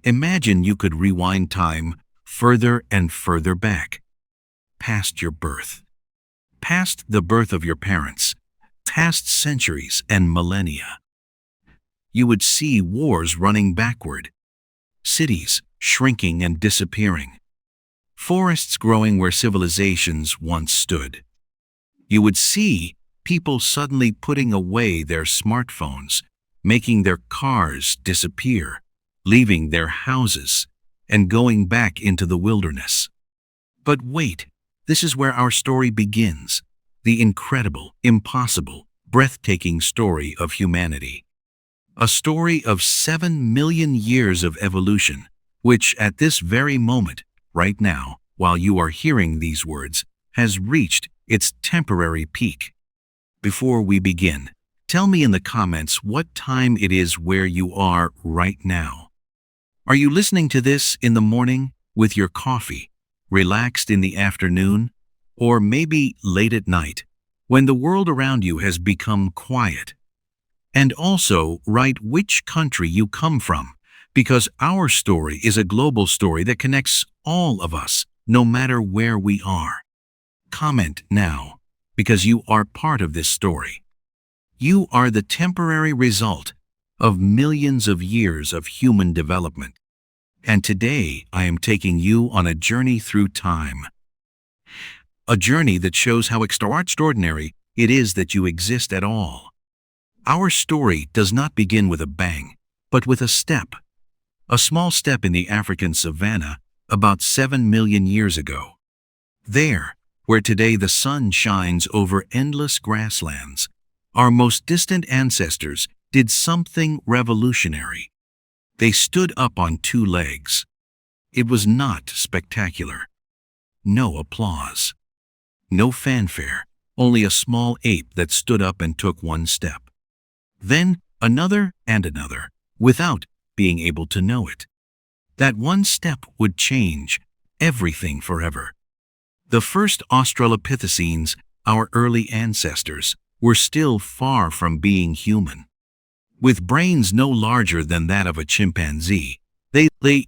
Imagine you could rewind time further and further back, past your birth, past the birth of your parents, past centuries and millennia. You would see wars running backward, cities shrinking and disappearing, forests growing where civilizations once stood. You would see people suddenly putting away their smartphones, making their cars disappear, leaving their houses, and going back into the wilderness. But wait, this is where our story begins, the incredible, impossible, breathtaking story of humanity. A story of 7 million years of evolution, which at this very moment, right now, while you are hearing these words, has reached its temporary peak. Before we begin, tell me in the comments what time it is where you are right now. Are you listening to this in the morning with your coffee, relaxed in the afternoon, or maybe late at night, when the world around you has become quiet? And also, write which country you come from, because our story is a global story that connects all of us, no matter where we are. Comment now, because you are part of this story. You are the temporary result of millions of years of human development. And today I am taking you on a journey through time. A journey that shows how extraordinary it is that you exist at all. Our story does not begin with a bang, but with a step. A small step in the African savanna about 7 million years ago. There, where today the sun shines over endless grasslands, our most distant ancestors did something revolutionary. They stood up on 2 legs. It was not spectacular. No applause. No fanfare, only a small ape that stood up and took 1 step. Then another and another, without being able to know it. That 1 step would change everything forever. The first Australopithecines, our early ancestors, were still far from being human. With brains no larger than that of a chimpanzee, they lay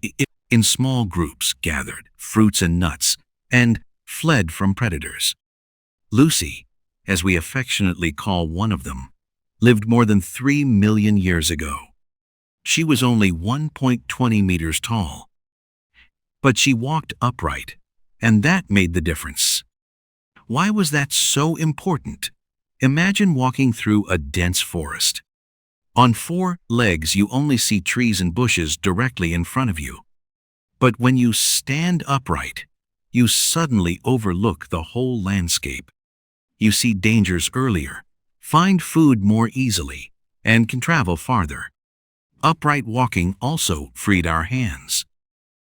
in small groups, gathered fruits and nuts, and fled from predators. Lucy, as we affectionately call one of them, lived more than 3 million years ago. She was only 1.20 meters tall. But she walked upright, and that made the difference. Why was that so important? Imagine walking through a dense forest. On 4 legs you only see trees and bushes directly in front of you. But when you stand upright, you suddenly overlook the whole landscape. You see dangers earlier, find food more easily, and can travel farther. Upright walking also freed our hands.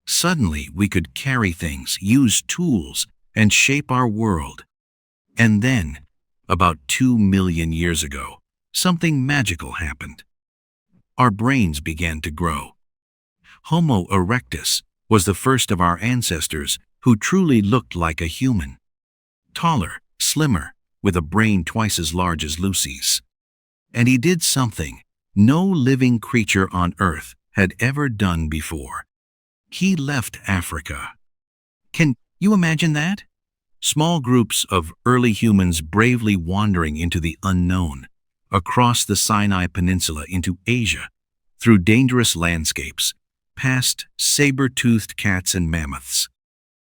Suddenly we could carry things, use tools, and shape our world. And then, about 2 million years ago, something magical happened. Our brains began to grow. Homo erectus was the first of our ancestors who truly looked like a human. Taller, slimmer, with a brain twice as large as Lucy's. And he did something no living creature on Earth had ever done before. He left Africa. Can you imagine that? Small groups of early humans bravely wandering into the unknown, across the Sinai Peninsula into Asia, through dangerous landscapes, past saber-toothed cats and mammoths.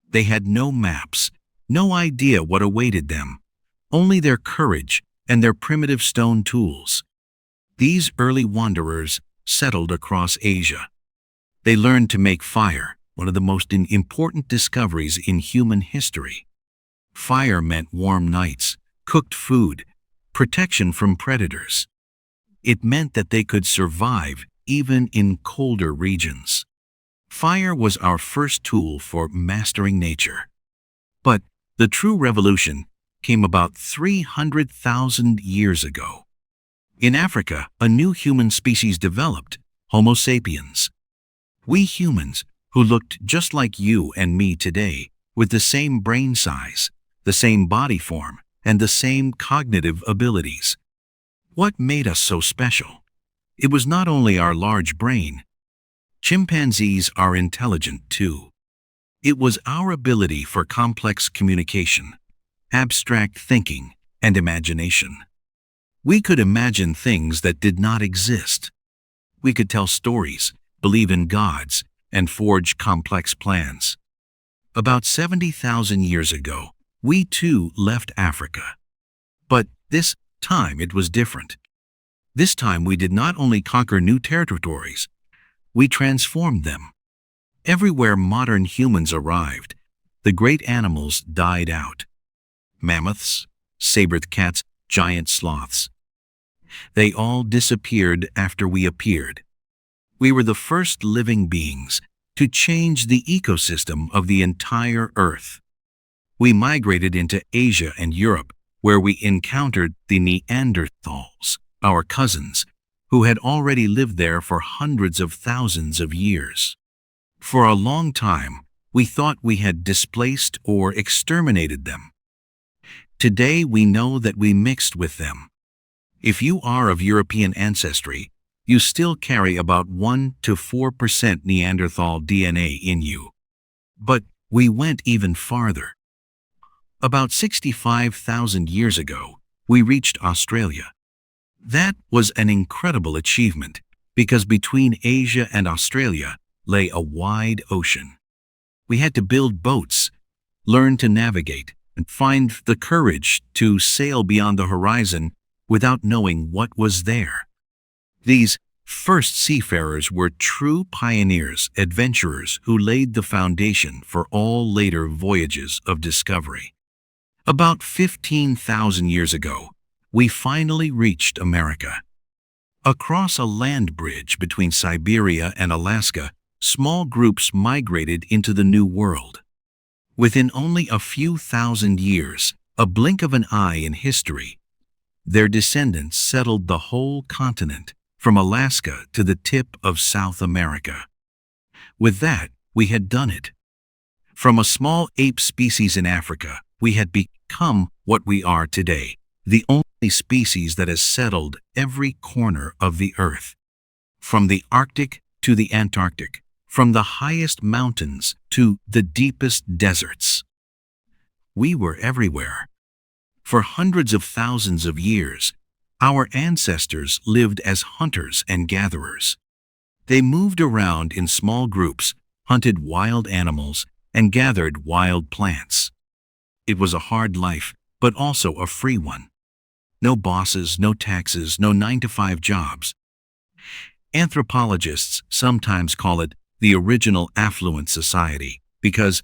They had no maps, no idea what awaited them, only their courage and their primitive stone tools. These early wanderers settled across Asia. They learned to make fire, one of the most important discoveries in human history. Fire meant warm nights, cooked food, protection from predators. It meant that they could survive even in colder regions. Fire was our first tool for mastering nature. But the true revolution came about 300,000 years ago. In Africa, a new human species developed, Homo sapiens. We humans, who looked just like you and me today, with the same brain size, the same body form, and the same cognitive abilities. What made us so special? It was not only our large brain. Chimpanzees are intelligent too. It was our ability for complex communication, abstract thinking, and imagination. We could imagine things that did not exist. We could tell stories, believe in gods, and forge complex plans. About 70,000 years ago, we too left Africa. But this time it was different. This time we did not only conquer new territories, we transformed them. Everywhere modern humans arrived, the great animals died out. Mammoths, saber-toothed cats, giant sloths. They all disappeared after we appeared. We were the first living beings to change the ecosystem of the entire Earth. We migrated into Asia and Europe, where we encountered the Neanderthals, our cousins, who had already lived there for hundreds of thousands of years. For a long time, we thought we had displaced or exterminated them. Today we know that we mixed with them. If you are of European ancestry, you still carry about 1 to 4% Neanderthal DNA in you. But we went even farther. About 65,000 years ago, we reached Australia. That was an incredible achievement because between Asia and Australia lay a wide ocean. We had to build boats, learn to navigate, and find the courage to sail beyond the horizon without knowing what was there. These first seafarers were true pioneers, adventurers who laid the foundation for all later voyages of discovery. About 15,000 years ago, we finally reached America. Across a land bridge between Siberia and Alaska, small groups migrated into the New World. Within only a few thousand years, a blink of an eye in history, their descendants settled the whole continent, from Alaska to the tip of South America. With that, we had done it. From a small ape species in Africa, we had become what we are today, the only species that has settled every corner of the Earth. From the Arctic to the Antarctic, from the highest mountains to the deepest deserts. We were everywhere. For hundreds of thousands of years, our ancestors lived as hunters and gatherers. They moved around in small groups, hunted wild animals, and gathered wild plants. It was a hard life, but also a free one. No bosses, no taxes, no 9-to-5 jobs. Anthropologists sometimes call it the original affluent society because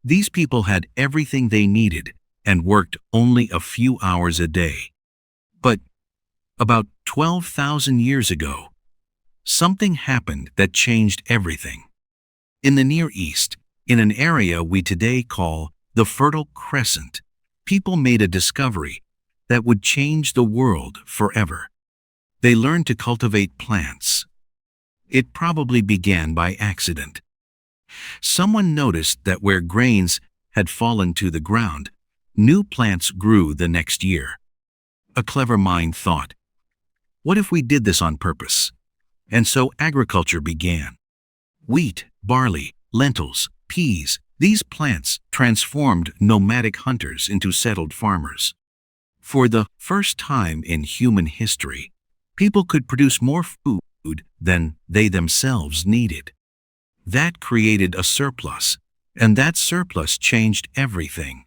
these people had everything they needed and worked only a few hours a day. But about 12,000 years ago, something happened that changed everything. In the Near East, in an area we today call the Fertile Crescent, people made a discovery that would change the world forever. They learned to cultivate plants. It probably began by accident. Someone noticed that where grains had fallen to the ground, new plants grew the next year. A clever mind thought, what if we did this on purpose? And so agriculture began. Wheat, barley, lentils, peas, these plants transformed nomadic hunters into settled farmers. For the first time in human history, people could produce more food than they themselves needed. That created a surplus, and that surplus changed everything.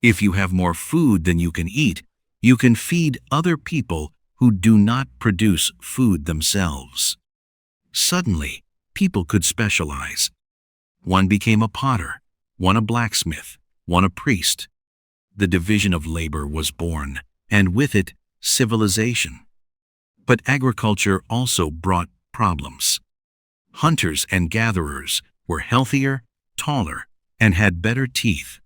If you have more food than you can eat, you can feed other people who do not produce food themselves. Suddenly, people could specialize. One became a potter, one a blacksmith, one a priest. The division of labor was born, and with it, civilization. But agriculture also brought problems. Hunters and gatherers were healthier, taller, and had better teeth.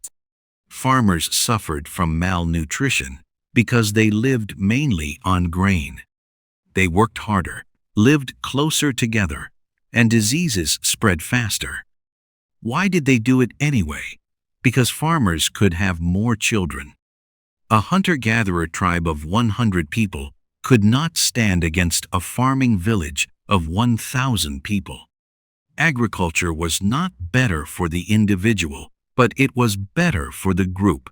Farmers suffered from malnutrition because they lived mainly on grain. They worked harder, lived closer together, and diseases spread faster. Why did they do it anyway? Because farmers could have more children. A hunter-gatherer tribe of 100 people could not stand against a farming village of 1,000 people. Agriculture was not better for the individual, but it was better for the group.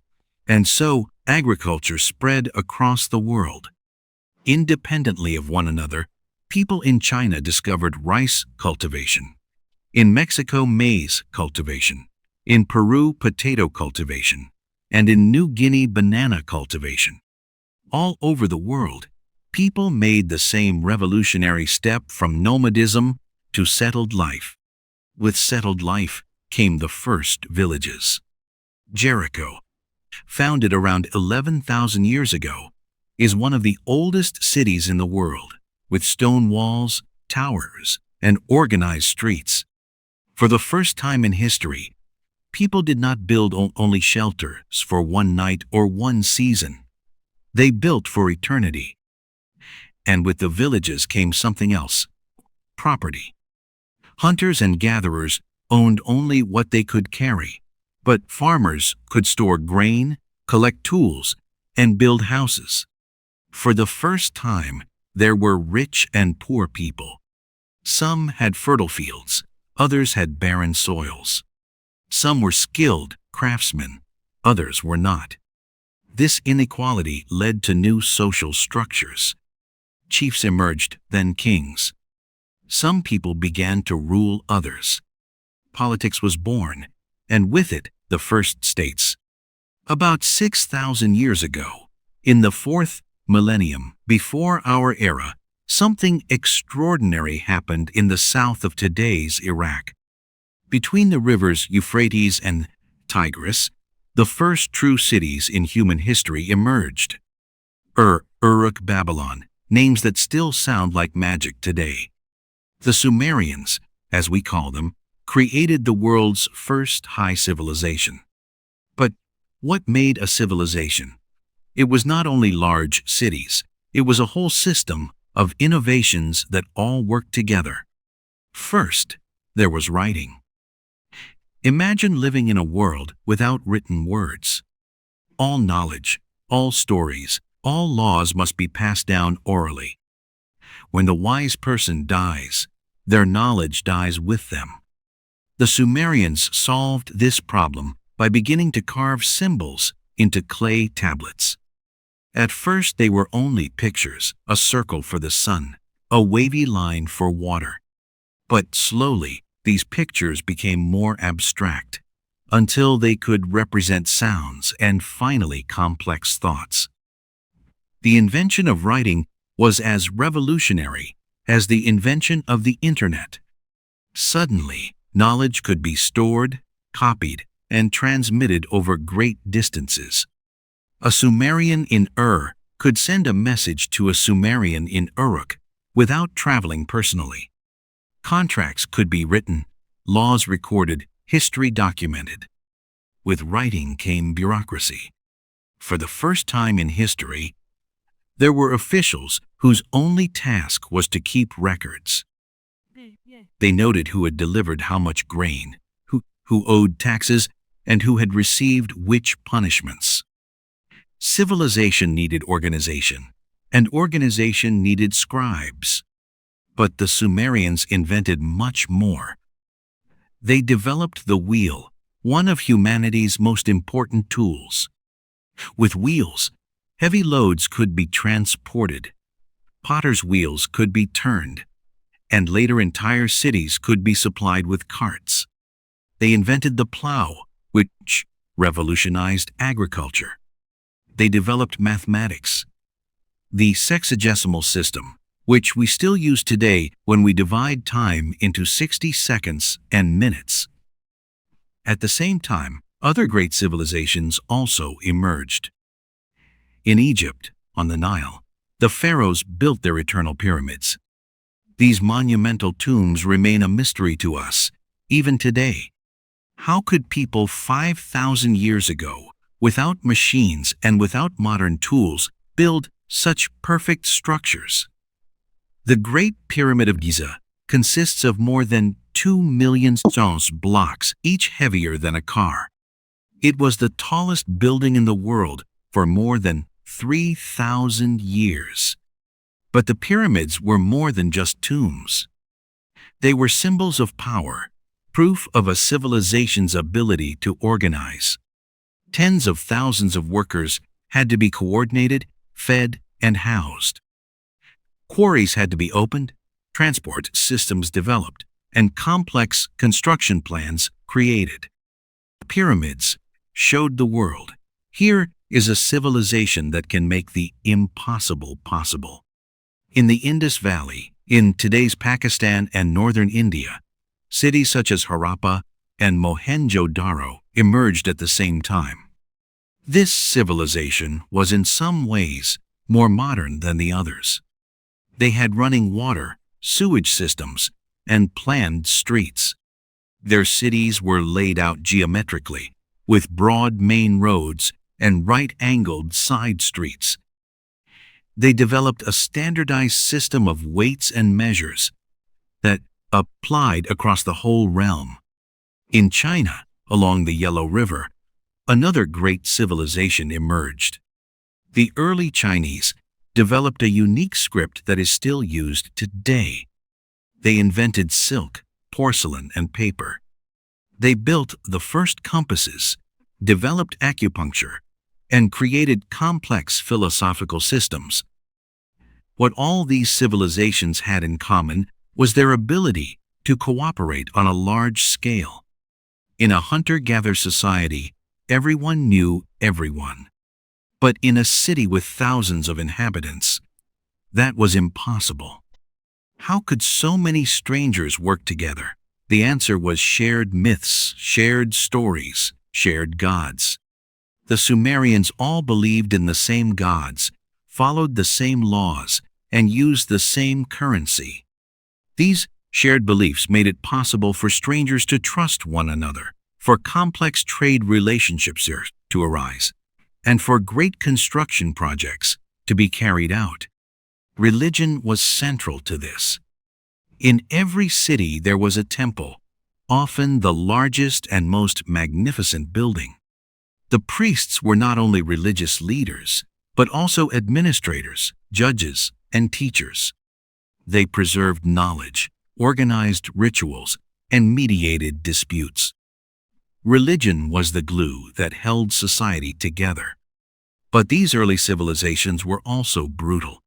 And so, agriculture spread across the world. Independently of one another, people in China discovered rice cultivation. In Mexico, maize cultivation. In Peru, potato cultivation. And in New Guinea, banana cultivation. All over the world, people made the same revolutionary step from nomadism to settled life. With settled life came the first villages. Jericho, founded around 11,000 years ago, is one of the oldest cities in the world, with stone walls, towers, and organized streets. For the first time in history, people did not build only shelters for one night or one season. They built for eternity. And with the villages came something else: property. Hunters and gatherers owned only what they could carry, but farmers could store grain, collect tools, and build houses. For the first time, there were rich and poor people. Some had fertile fields, others had barren soils. Some were skilled craftsmen, others were not. This inequality led to new social structures. Chiefs emerged, then kings. Some people began to rule others. Politics was born, and with it, the first states. About 6,000 years ago, in the fourth millennium before our era, something extraordinary happened in the south of today's Iraq. Between the rivers Euphrates and Tigris, the first true cities in human history emerged. Uruk, Babylon, names that still sound like magic today. The Sumerians, as we call them, created the world's first high civilization. But what made a civilization? It was not only large cities, it was a whole system of innovations that all worked together. First, there was writing. Imagine living in a world without written words. All knowledge, all stories, all laws must be passed down orally. When the wise person dies, their knowledge dies with them. The Sumerians solved this problem by beginning to carve symbols into clay tablets. At first they were only pictures, a circle for the sun, a wavy line for water. But slowly, these pictures became more abstract, until they could represent sounds and finally complex thoughts. The invention of writing was as revolutionary as the invention of the internet. Suddenly, knowledge could be stored, copied, and transmitted over great distances. A Sumerian in could send a message to a Sumerian in Uruk without traveling personally. Contracts could be written, laws recorded, history documented. With writing came bureaucracy. For the first time in history, there were officials whose only task was to keep records. They noted who had delivered how much grain, who owed taxes, and who had received which punishments. Civilization needed organization, and organization needed scribes. But the Sumerians invented much more. They developed the wheel, one of humanity's most important tools. With wheels, heavy loads could be transported, potter's wheels could be turned, and later entire cities could be supplied with carts. They invented the plow, which revolutionized agriculture. They developed mathematics, the sexagesimal system, which we still use today when we divide time into 60 seconds and minutes. At the same time, other great civilizations also emerged. In Egypt, on the Nile, the pharaohs built their eternal pyramids. These monumental tombs remain a mystery to us, even today. How could people 5,000 years ago, without machines and without modern tools, build such perfect structures? The Great Pyramid of Giza consists of more than 2 million stone blocks, each heavier than a car. It was the tallest building in the world for more than 3,000 years. But the pyramids were more than just tombs. They were symbols of power, proof of a civilization's ability to organize. Tens of thousands of workers had to be coordinated, fed, and housed. Quarries had to be opened, transport systems developed, and complex construction plans created. Pyramids showed the world, here is a civilization that can make the impossible possible. In the Indus Valley, in today's Pakistan and northern India, cities such as Harappa and Mohenjo-Daro emerged at the same time. This civilization was in some ways more modern than the others. They had running water, sewage systems, and planned streets. Their cities were laid out geometrically, with broad main roads and right-angled side streets. They developed a standardized system of weights and measures that applied across the whole realm. In China, along the Yellow River, another great civilization emerged. The early Chinese developed a unique script that is still used today. They invented silk, porcelain, and paper. They built the first compasses, developed acupuncture, and created complex philosophical systems. What all these civilizations had in common was their ability to cooperate on a large scale. In a hunter-gatherer society, everyone knew everyone. But in a city with thousands of inhabitants, that was impossible. How could so many strangers work together? The answer was shared myths, shared stories, shared gods. The Sumerians all believed in the same gods, followed the same laws, and used the same currency. These shared beliefs made it possible for strangers to trust one another, for complex trade relationships to arise, and for great construction projects to be carried out. Religion was central to this. In every city there was a temple, often the largest and most magnificent building. The priests were not only religious leaders, but also administrators, judges, and teachers. They preserved knowledge, organized rituals, and mediated disputes. Religion was the glue that held society together. But these early civilizations were also brutal.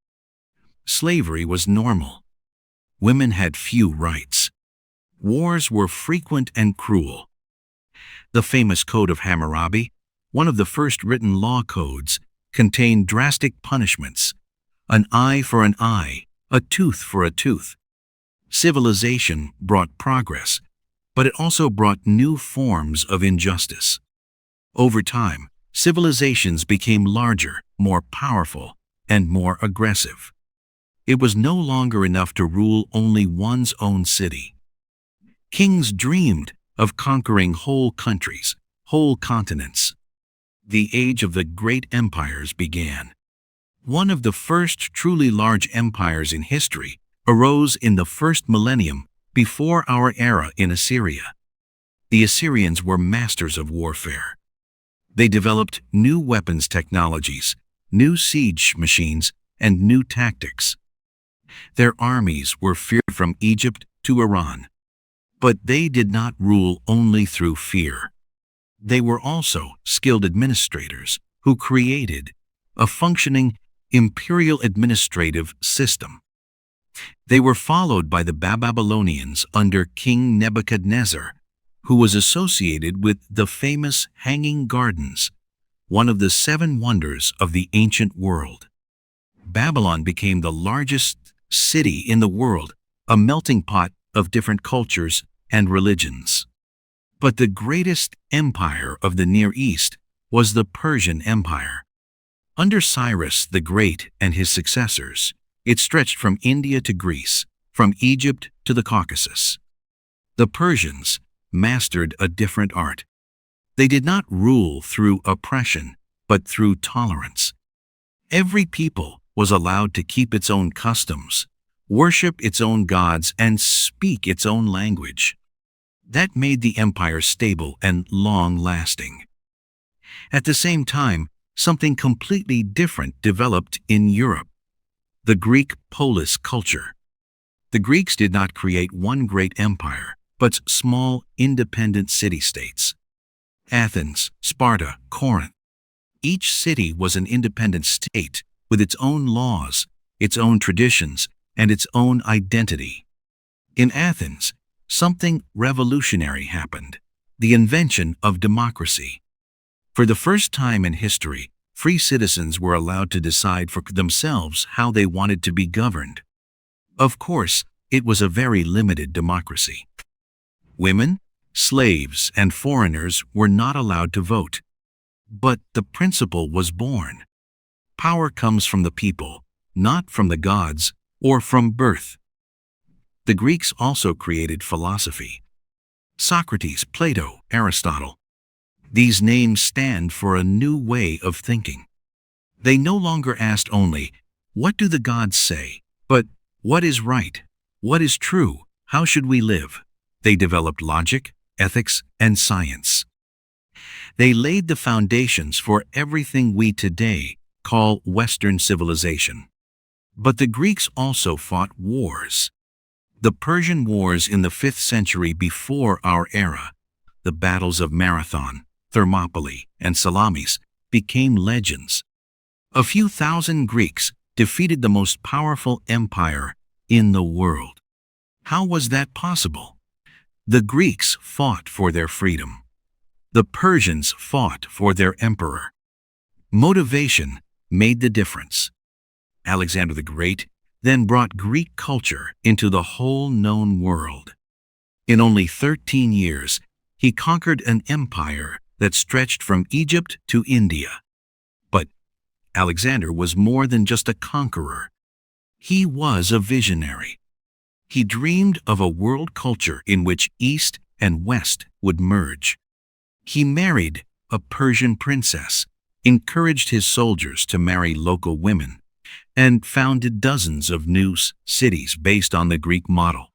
Slavery was normal. Women had few rights. Wars were frequent and cruel. The famous Code of Hammurabi, one of the first written law codes, contained drastic punishments: an eye for an eye, a tooth for a tooth. Civilization brought progress, but it also brought new forms of injustice. Over time, civilizations became larger, more powerful, and more aggressive. It was no longer enough to rule only one's own city. Kings dreamed of conquering whole countries, whole continents. The age of the great empires began. One of the first truly large empires in history arose in the first millennium before our era in Assyria. The Assyrians were masters of warfare. They developed new weapons technologies, new siege machines, and new tactics. Their armies were feared from Egypt to Iran. But they did not rule only through fear. They were also skilled administrators who created a functioning imperial administrative system. They were followed by the Babylonians under King Nebuchadnezzar, who was associated with the famous Hanging Gardens, one of the 7 wonders of the ancient world. Babylon became the largest city in the world, a melting pot of different cultures and religions. But the greatest empire of the Near East was the Persian Empire. Under Cyrus the Great and his successors, it stretched from India to Greece, from Egypt to the Caucasus. The Persians mastered a different art. They did not rule through oppression, but through tolerance. Every people was allowed to keep its own customs, worship its own gods, and speak its own language. That made the empire stable and long-lasting. At the same time, something completely different developed in Europe: the Greek polis culture. The Greeks did not create one great empire, but small, independent city-states. Athens, Sparta, Corinth. Each city was an independent state with its own laws, its own traditions, and its own identity. In Athens, something revolutionary happened: the invention of democracy. For the first time in history, free citizens were allowed to decide for themselves how they wanted to be governed. Of course, it was a very limited democracy. Women, slaves, and foreigners were not allowed to vote. But the principle was born. Power comes from the people, not from the gods or from birth. The Greeks also created philosophy. Socrates, Plato, Aristotle. These names stand for a new way of thinking. They no longer asked only, "What do the gods say?" but "What is right? What is true? How should we live?" They developed logic, ethics, and science. They laid the foundations for everything we today call Western civilization. But the Greeks also fought wars. The Persian Wars in the 5th century before our era, the battles of Marathon, Thermopylae, and Salamis, became legends. A few thousand Greeks defeated the most powerful empire in the world. How was that possible? The Greeks fought for their freedom. The Persians fought for their emperor. Motivation made the difference. Alexander the Great then brought Greek culture into the whole known world. In only 13 years, he conquered an empire that stretched from Egypt to India. But Alexander was more than just a conqueror. He was a visionary. He dreamed of a world culture in which East and West would merge. He married a Persian princess, encouraged his soldiers to marry local women, and founded dozens of new cities based on the Greek model.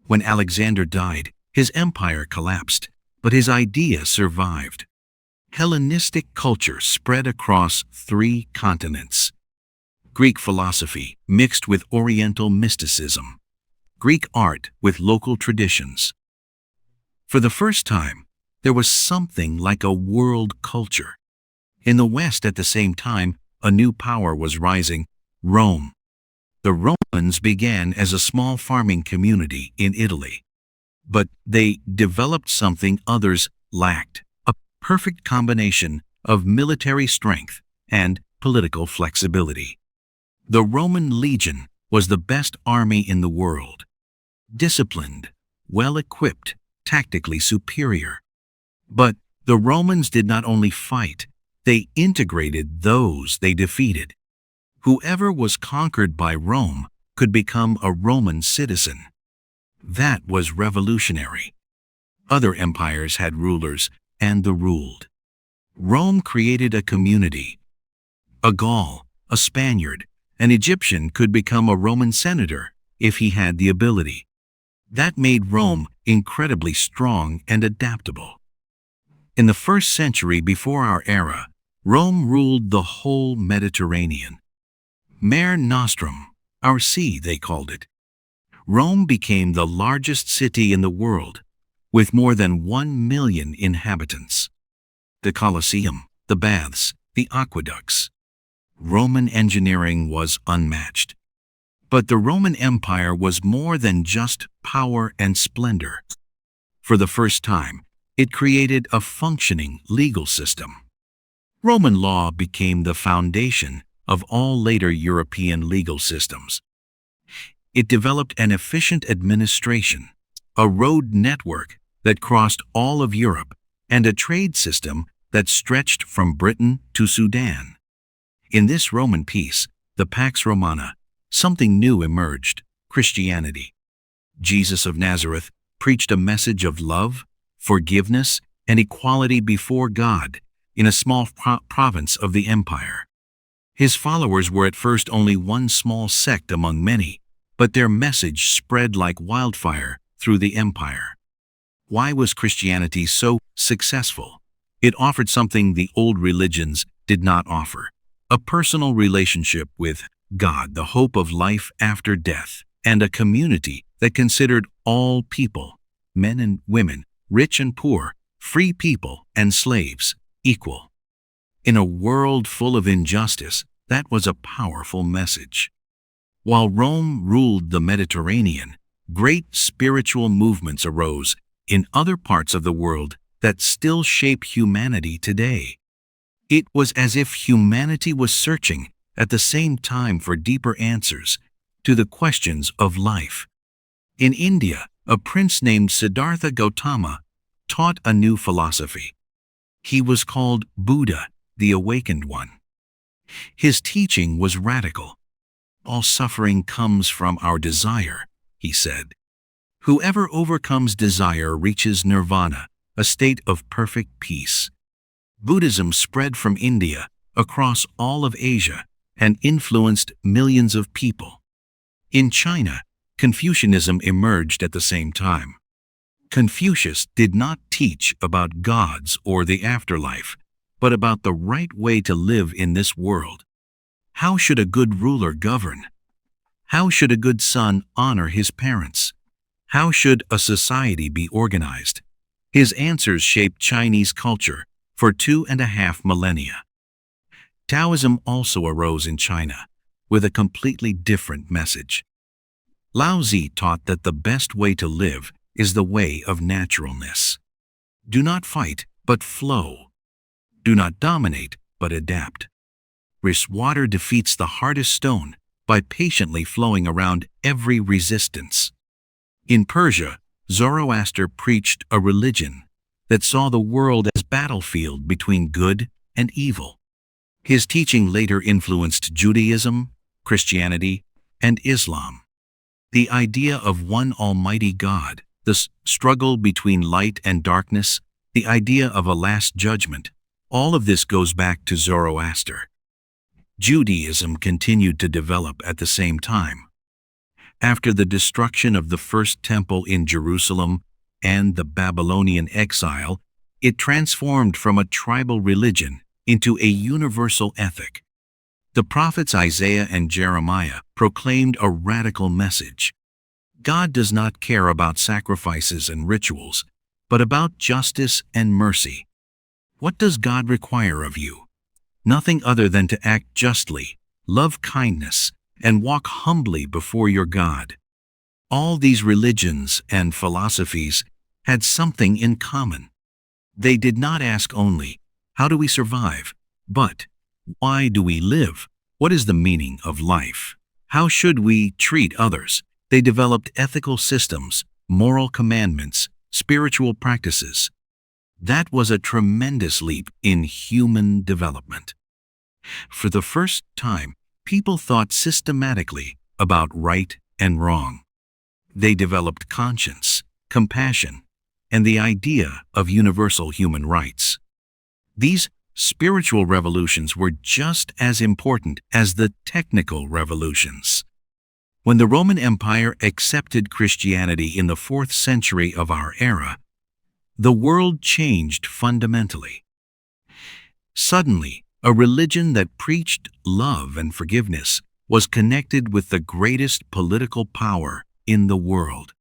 When Alexander died, his empire collapsed, but his idea survived. Hellenistic culture spread across 3 continents. Greek philosophy mixed with Oriental mysticism. Greek art with local traditions. For the first time, there was something like a world culture. In the West at the same time, a new power was rising: Rome. The Romans began as a small farming community in Italy. But they developed something others lacked: a perfect combination of military strength and political flexibility. The Roman legion was the best army in the world. Disciplined, well-equipped, tactically superior. But the Romans did not only fight, they integrated those they defeated. Whoever was conquered by Rome could become a Roman citizen. That was revolutionary. Other empires had rulers, and the ruled. Rome created a community. A Gaul, a Spaniard, an Egyptian could become a Roman senator if he had the ability. That made Rome incredibly strong and adaptable. In the 1st century before our era, Rome ruled the whole Mediterranean. Mare Nostrum, our sea, they called it. Rome became the largest city in the world, with more than 1 million inhabitants. The Colosseum, the baths, the aqueducts. Roman engineering was unmatched. But the Roman Empire was more than just power and splendor. For the first time, it created a functioning legal system. Roman law became the foundation of all later European legal systems. It developed an efficient administration, a road network that crossed all of Europe, and a trade system that stretched from Britain to Sudan. In this Roman peace, the Pax Romana, something new emerged: Christianity. Jesus of Nazareth preached a message of love, forgiveness, and equality before God in a small province of the empire. His followers were at first only one small sect among many, but their message spread like wildfire through the empire. Why was Christianity so successful? It offered something the old religions did not offer: a personal relationship with God, the hope of life after death, and a community that considered all people, men and women, rich and poor, free people and slaves, equal. In a world full of injustice, that was a powerful message. While Rome ruled the Mediterranean, great spiritual movements arose in other parts of the world that still shape humanity today. It was as if humanity was searching at the same time for deeper answers to the questions of life. In India, a prince named Siddhartha Gautama taught a new philosophy. He was called Buddha, the Awakened One. His teaching was radical. All suffering comes from our desire, he said. Whoever overcomes desire reaches nirvana, a state of perfect peace. Buddhism spread from India across all of Asia and influenced millions of people. In China, Confucianism emerged at the same time. Confucius did not teach about gods or the afterlife, but about the right way to live in this world. How should a good ruler govern? How should a good son honor his parents? How should a society be organized? His answers shaped Chinese culture for 2.5 millennia. Taoism also arose in China, with a completely different message. Lao Tzu taught that the best way to live is the way of naturalness. Do not fight, but flow. Do not dominate, but adapt. Water defeats the hardest stone by patiently flowing around every resistance. In Persia, Zoroaster preached a religion that saw the world as a battlefield between good and evil. His teaching later influenced Judaism, Christianity, and Islam. The idea of one almighty God, the struggle between light and darkness, the idea of a last judgment, all of this goes back to Zoroaster. Judaism continued to develop at the same time. After the destruction of the first temple in Jerusalem and the Babylonian exile, it transformed from a tribal religion into a universal ethic. The prophets Isaiah and Jeremiah proclaimed a radical message. God does not care about sacrifices and rituals, but about justice and mercy. What does God require of you? Nothing other than to act justly, love kindness, and walk humbly before your God. All these religions and philosophies had something in common. They did not ask only, how do we survive? But, why do we live? What is the meaning of life? How should we treat others? They developed ethical systems, moral commandments, spiritual practices. That was a tremendous leap in human development. For the first time, people thought systematically about right and wrong. They developed conscience, compassion, and the idea of universal human rights. These spiritual revolutions were just as important as the technical revolutions. When the Roman Empire accepted Christianity in the 4th century of our era, the world changed fundamentally. Suddenly, a religion that preached love and forgiveness was connected with the greatest political power in the world.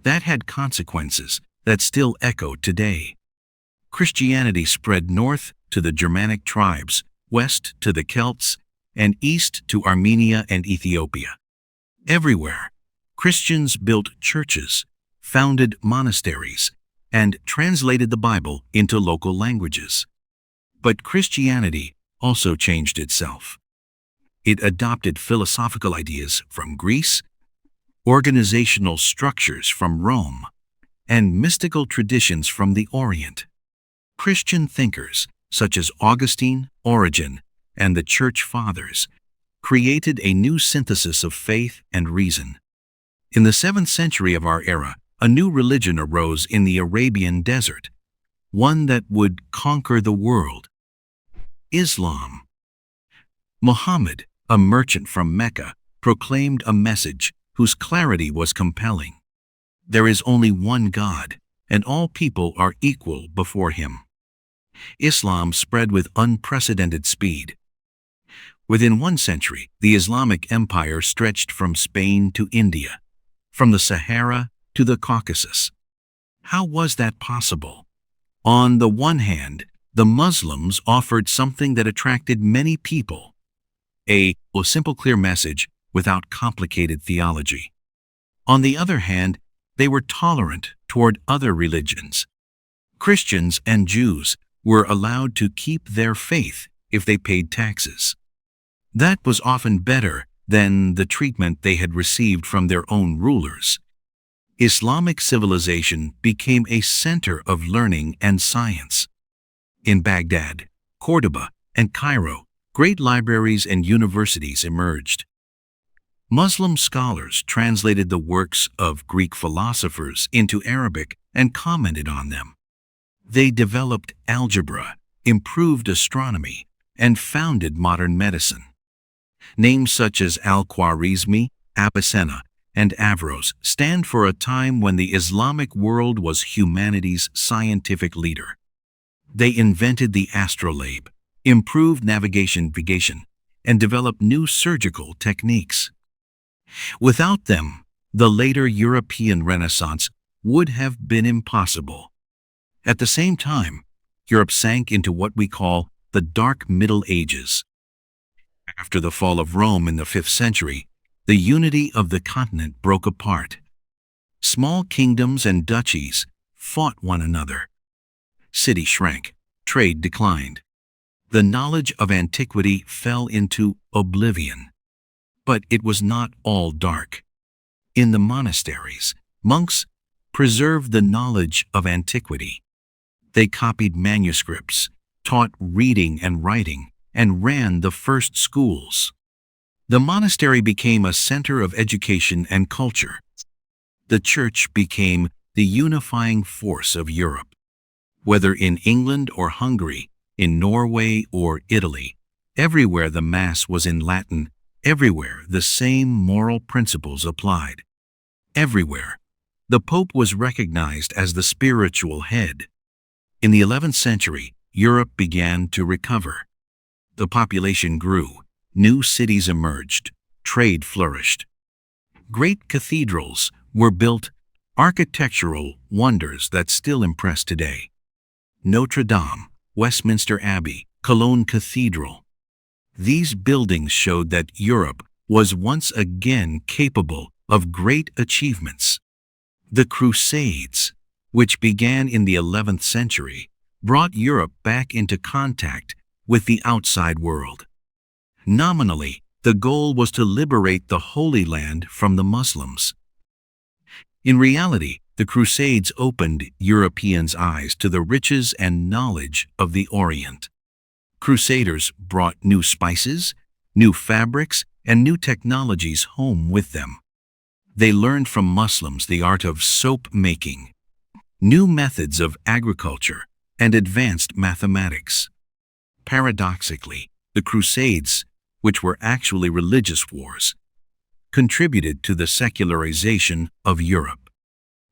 That had consequences that still echo today. Christianity spread north to the Germanic tribes, west to the Celts, and east to Armenia and Ethiopia. Everywhere, Christians built churches, founded monasteries, and translated the Bible into local languages. But Christianity also changed itself. It adopted philosophical ideas from Greece, organizational structures from Rome, and mystical traditions from the Orient. Christian thinkers, such as Augustine, Origen, and the Church Fathers, created a new synthesis of faith and reason. In the 7th century of our era, a new religion arose in the Arabian desert, one that would conquer the world: Islam. Muhammad, a merchant from Mecca, proclaimed a message whose clarity was compelling. There is only one God, and all people are equal before him. Islam spread with unprecedented speed. Within 1 century, the Islamic Empire stretched from Spain to India, from the Sahara to the Caucasus. How was that possible? On the one hand, the Muslims offered something that attracted many people, a simple, clear message without complicated theology. On the other hand, they were tolerant toward other religions. Christians and Jews were allowed to keep their faith if they paid taxes. That was often better than the treatment they had received from their own rulers. Islamic civilization became a center of learning and science. In Baghdad, Cordoba, and Cairo, great libraries and universities emerged. Muslim scholars translated the works of Greek philosophers into Arabic and commented on them. They developed algebra, improved astronomy, and founded modern medicine. Names such as Al-Khwarizmi, Avicenna, and Averroes stand for a time when the Islamic world was humanity's scientific leader. They invented the astrolabe, improved navigation, and developed new surgical techniques. Without them, the later European Renaissance would have been impossible. At the same time, Europe sank into what we call the Dark Middle Ages. After the fall of Rome in the 5th century, the unity of the continent broke apart. Small kingdoms and duchies fought one another. Cities shrank, trade declined. The knowledge of antiquity fell into oblivion. But it was not all dark. In the monasteries, monks preserved the knowledge of antiquity. They copied manuscripts, taught reading and writing, and ran the first schools. The monastery became a center of education and culture. The church became the unifying force of Europe. Whether in England or Hungary, in Norway or Italy, everywhere the Mass was in Latin, everywhere the same moral principles applied. Everywhere, the Pope was recognized as the spiritual head. In the 11th century, Europe began to recover. The population grew, new cities emerged, trade flourished. Great cathedrals were built, architectural wonders that still impress today. Notre Dame, Westminster Abbey, Cologne Cathedral. These buildings showed that Europe was once again capable of great achievements. The Crusades, which began in the 11th century, brought Europe back into contact with the outside world. Nominally, the goal was to liberate the Holy Land from the Muslims. In reality, the Crusades opened Europeans' eyes to the riches and knowledge of the Orient. Crusaders brought new spices, new fabrics, and new technologies home with them. They learned from Muslims the art of soap making, new methods of agriculture, and advanced mathematics. Paradoxically, the Crusades, which were actually religious wars, contributed to the secularization of Europe.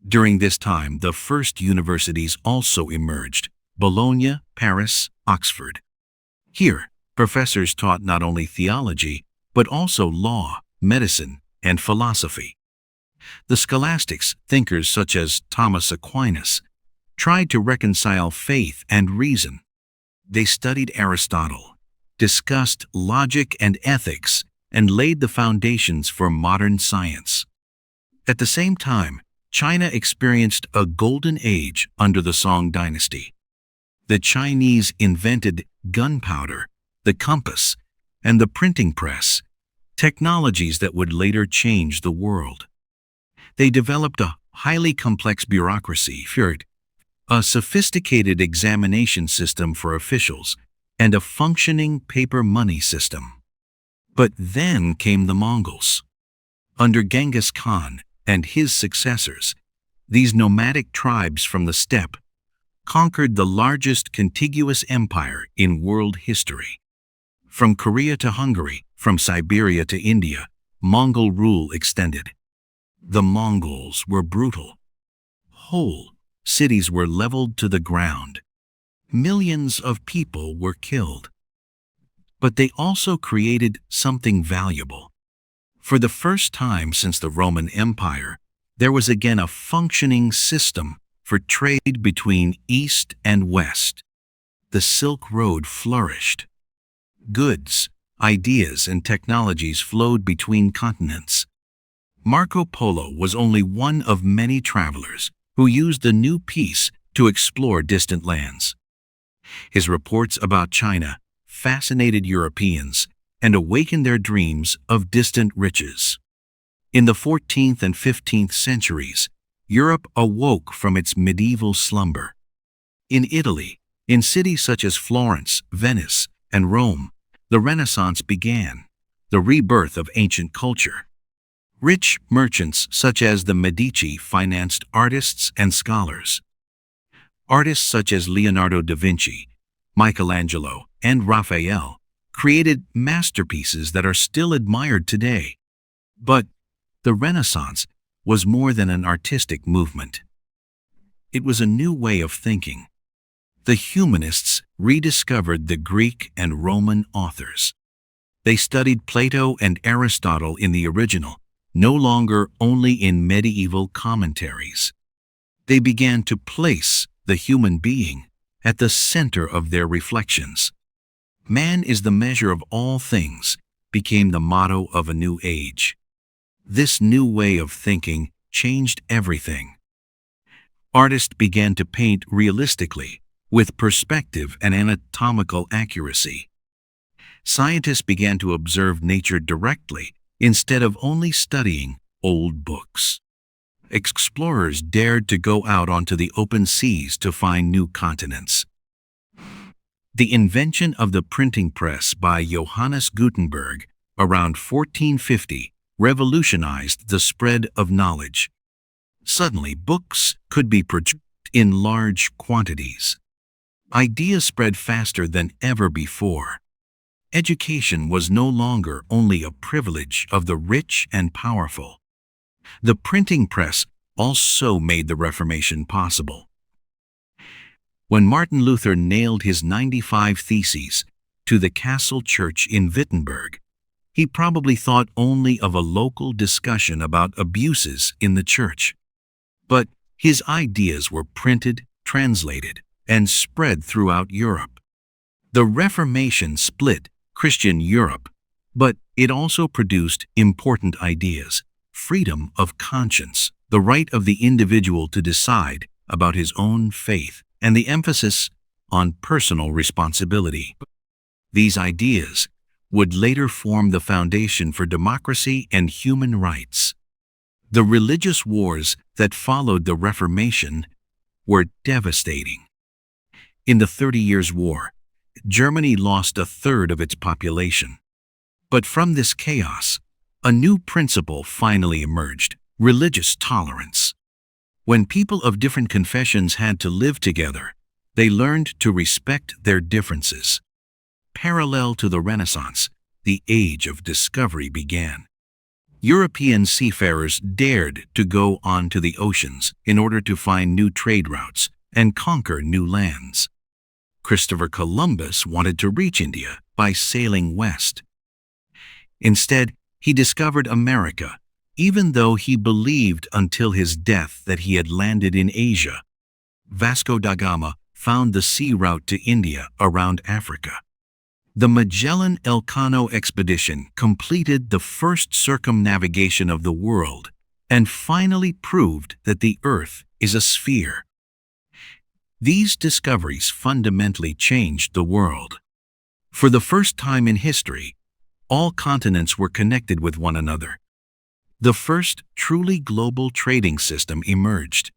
During this time, the first universities also emerged: Bologna, Paris, Oxford. Here, professors taught not only theology, but also law, medicine, and philosophy. The scholastics, thinkers such as Thomas Aquinas, tried to reconcile faith and reason. They studied Aristotle, discussed logic and ethics, and laid the foundations for modern science. At the same time, China experienced a golden age under the Song dynasty. The Chinese invented gunpowder, the compass, and the printing press, technologies that would later change the world. They developed a highly complex bureaucracy, a sophisticated examination system for officials, and a functioning paper money system. But then came the Mongols. Under Genghis Khan and his successors, these nomadic tribes from the steppe conquered the largest contiguous empire in world history. From Korea to Hungary, from Siberia to India, Mongol rule extended. The Mongols were brutal. Whole cities were leveled to the ground. Millions of people were killed. but they also created something valuable. For the first time since the Roman Empire, there was again a functioning system for trade between East and West. The Silk Road flourished. Goods, ideas, and technologies flowed between continents. Marco Polo was only one of many travelers who used the new peace to explore distant lands. His reports about China fascinated Europeans and awakened their dreams of distant riches. In the 14th and 15th centuries, Europe awoke from its medieval slumber. In Italy, in cities such as Florence, Venice, and Rome, the Renaissance began, the rebirth of ancient culture. Rich merchants such as the Medici financed artists and scholars. Artists such as Leonardo da Vinci, Michelangelo, and Raphael created masterpieces that are still admired today. But the Renaissance was more than an artistic movement. It was a new way of thinking. The humanists rediscovered the Greek and Roman authors. They studied Plato and Aristotle in the original, no longer only in medieval commentaries. They began to place the human being at the center of their reflections. Man is the measure of all things became the motto of a new age. This new way of thinking changed everything. Artists began to paint realistically, with perspective and anatomical accuracy. Scientists began to observe nature directly instead of only studying old books. Explorers dared to go out onto the open seas to find new continents. The invention of the printing press by Johannes Gutenberg around 1450 revolutionized the spread of knowledge. Suddenly, books could be produced in large quantities. Ideas spread faster than ever before. Education was no longer only a privilege of the rich and powerful. The printing press also made the Reformation possible. When Martin Luther nailed his 95 Theses to the castle church in Wittenberg, he probably thought only of a local discussion about abuses in the church. But his ideas were printed, translated, and spread throughout Europe. The Reformation split Christian Europe, but it also produced important ideas: freedom of conscience, the right of the individual to decide about his own faith, and the emphasis on personal responsibility. These ideas would later form the foundation for democracy and human rights. The religious wars that followed the Reformation were devastating. In the 30 Years' War, Germany lost a third of its population. But from this chaos, a new principle finally emerged: religious tolerance. When people of different confessions had to live together, they learned to respect their differences. Parallel to the Renaissance, the Age of Discovery began. European seafarers dared to go onto the oceans in order to find new trade routes and conquer new lands. Christopher Columbus wanted to reach India by sailing west. Instead, he discovered America, even though he believed until his death that he had landed in Asia. Vasco da Gama found the sea route to India around Africa. The Magellan-Elcano expedition completed the first circumnavigation of the world and finally proved that the Earth is a sphere. These discoveries fundamentally changed the world. For the first time in history, all continents were connected with one another. The first truly global trading system emerged.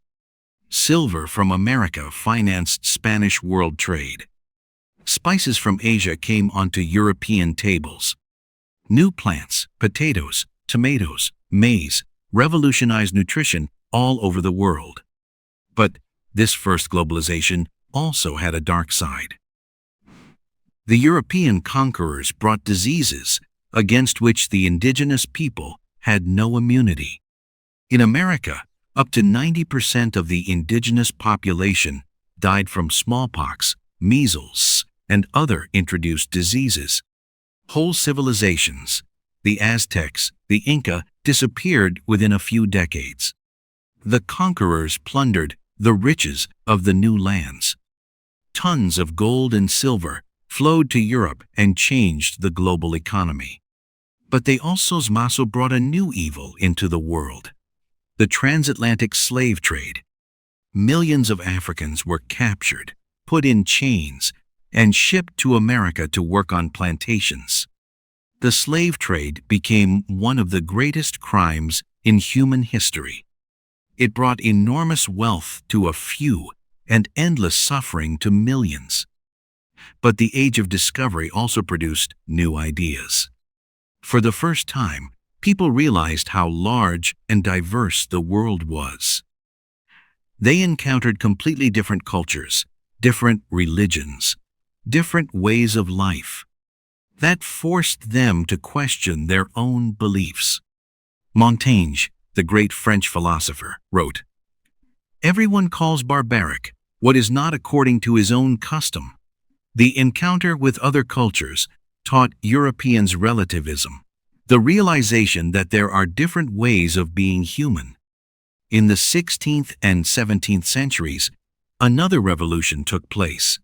Silver from America financed Spanish world trade. Spices from Asia came onto European tables. New plants, potatoes, tomatoes, maize, revolutionized nutrition all over the world. But this first globalization also had a dark side. The European conquerors brought diseases against which the indigenous people had no immunity. In America, up to 90% of the indigenous population died from smallpox, measles, and other introduced diseases. Whole civilizations, the Aztecs, the Inca, disappeared within a few decades. The conquerors plundered the riches of the new lands. Tons of gold and silver flowed to Europe and changed the global economy. But they also brought a new evil into the world: the transatlantic slave trade. Millions of Africans were captured, put in chains, and shipped to America to work on plantations. The slave trade became one of the greatest crimes in human history. It brought enormous wealth to a few and endless suffering to millions. But the Age of Discovery also produced new ideas. For the first time, people realized how large and diverse the world was. They encountered completely different cultures, different religions, different ways of life. That forced them to question their own beliefs. Montaigne, the great French philosopher, wrote, "Everyone calls barbaric what is not according to his own custom." The encounter with other cultures taught Europeans relativism, the realization that there are different ways of being human. In the 16th and 17th centuries, another revolution took place: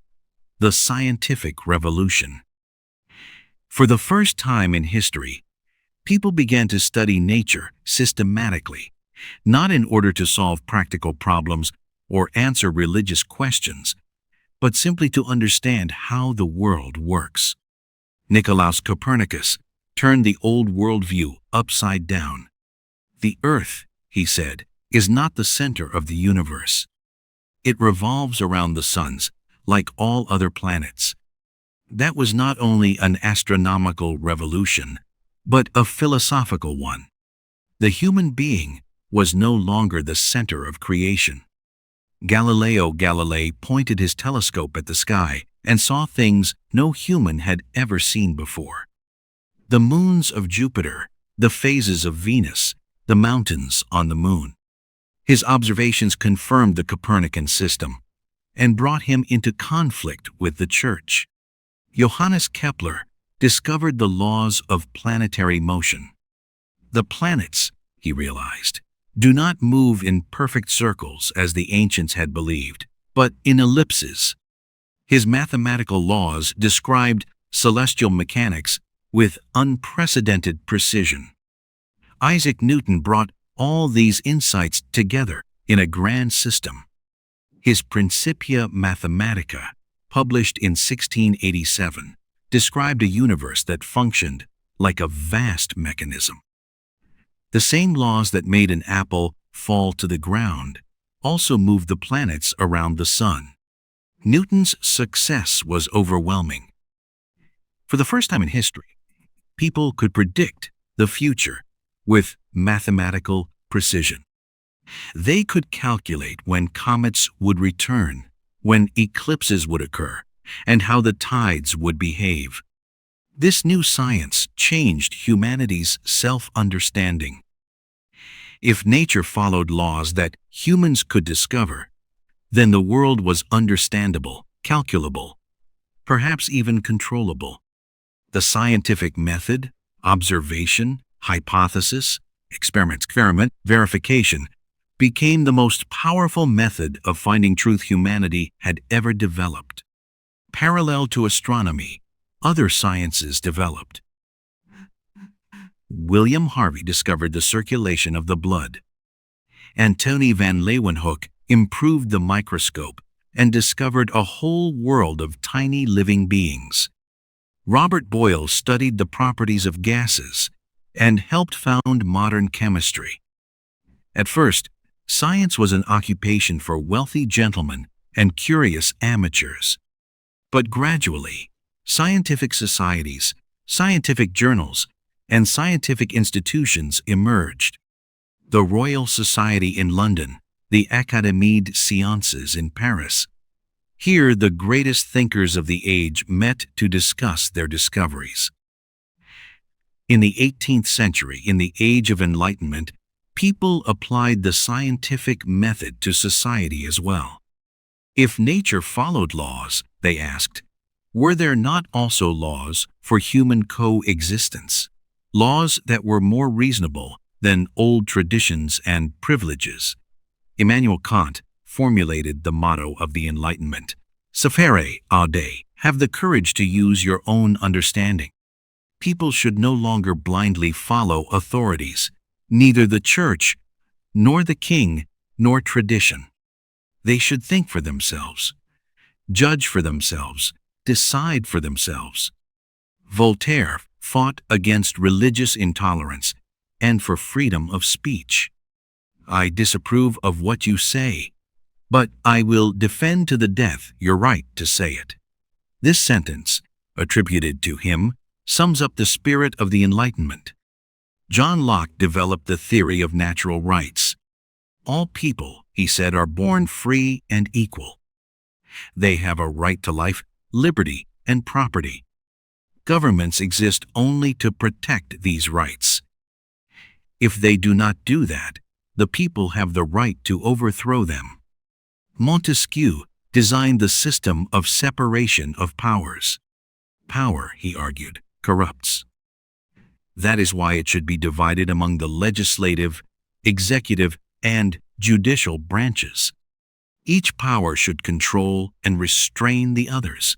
the scientific revolution. For the first time in history, people began to study nature systematically, not in order to solve practical problems or answer religious questions, but simply to understand how the world works. Nicolaus Copernicus turned the old worldview upside down. The Earth, he said, is not the center of the universe. It revolves around the suns, like all other planets. That was not only an astronomical revolution, but a philosophical one. The human being was no longer the center of creation. Galileo Galilei pointed his telescope at the sky and saw things no human had ever seen before. The moons of Jupiter, the phases of Venus, the mountains on the moon. His observations confirmed the Copernican system and brought him into conflict with the Church. Johannes Kepler discovered the laws of planetary motion. The planets, he realized, do not move in perfect circles as the ancients had believed, but in ellipses. His mathematical laws described celestial mechanics with unprecedented precision. Isaac Newton brought all these insights together in a grand system. His Principia Mathematica, published in 1687, described a universe that functioned like a vast mechanism. The same laws that made an apple fall to the ground also moved the planets around the sun. Newton's success was overwhelming. For the first time in history, people could predict the future with mathematical precision. They could calculate when comets would return, when eclipses would occur, and how the tides would behave. This new science changed humanity's self-understanding. If nature followed laws that humans could discover, then the world was understandable, calculable, perhaps even controllable. The scientific method, observation, hypothesis, experiment, verification, became the most powerful method of finding truth humanity had ever developed. Parallel to astronomy, other sciences developed. William Harvey discovered the circulation of the blood. Antony van Leeuwenhoek improved the microscope and discovered a whole world of tiny living beings. Robert Boyle studied the properties of gases and helped found modern chemistry. At first, science was an occupation for wealthy gentlemen and curious amateurs. But gradually, scientific societies, scientific journals, and scientific institutions emerged. The Royal Society in London, the Académie des Sciences in Paris. Here, the greatest thinkers of the age met to discuss their discoveries. In the 18th century, in the Age of Enlightenment, people applied the scientific method to society as well. If nature followed laws, they asked, Were there not also laws for human coexistence? Laws that were more reasonable than old traditions and privileges? Immanuel Kant formulated the motto of the Enlightenment: Sapere aude, have the courage to use your own understanding. People should no longer blindly follow authorities, neither the church, nor the king, nor tradition. They should think for themselves, judge for themselves, decide for themselves. Voltaire fought against religious intolerance and for freedom of speech. I disapprove of what you say, but I will defend to the death your right to say it. This sentence, attributed to him, sums up the spirit of the Enlightenment. John Locke developed the theory of natural rights. All people, he said, are born free and equal. They have a right to life, liberty, and property. Governments exist only to protect these rights. If they do not do that, the people have the right to overthrow them. Montesquieu designed the system of separation of powers. Power, he argued, corrupts. That is why it should be divided among the legislative, executive, and judicial branches. Each power should control and restrain the others.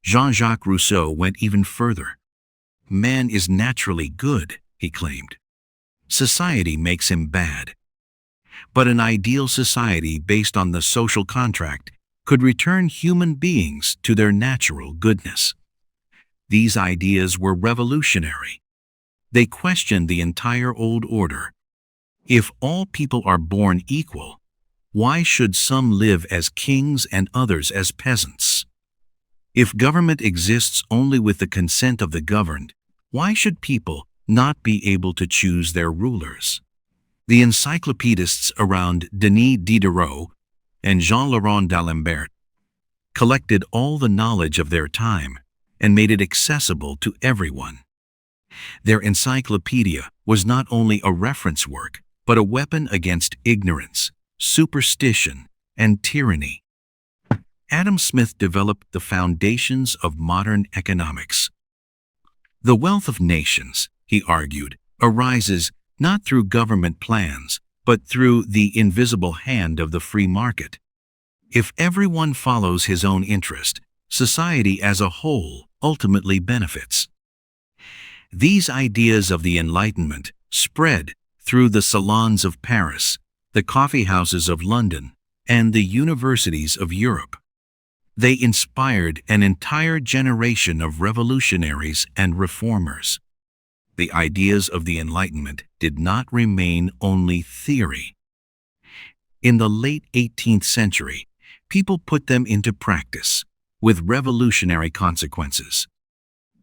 Jean-Jacques Rousseau went even further. Man is naturally good, he claimed. Society makes him bad. But an ideal society based on the social contract could return human beings to their natural goodness. These ideas were revolutionary. They questioned the entire old order. If all people are born equal, why should some live as kings and others as peasants? If government exists only with the consent of the governed, why should people not be able to choose their rulers? The encyclopedists around Denis Diderot and Jean-Laurent d'Alembert collected all the knowledge of their time and made it accessible to everyone. Their encyclopedia was not only a reference work, but a weapon against ignorance, superstition, and tyranny. Adam Smith developed the foundations of modern economics. The wealth of nations, he argued, arises not through government plans, but through the invisible hand of the free market. If everyone follows his own interest, society as a whole ultimately benefits. These ideas of the Enlightenment spread through the salons of Paris, the coffee houses of London, and the universities of Europe. They inspired an entire generation of revolutionaries and reformers. The ideas of the Enlightenment did not remain only theory. In the late 18th century, people put them into practice, with revolutionary consequences.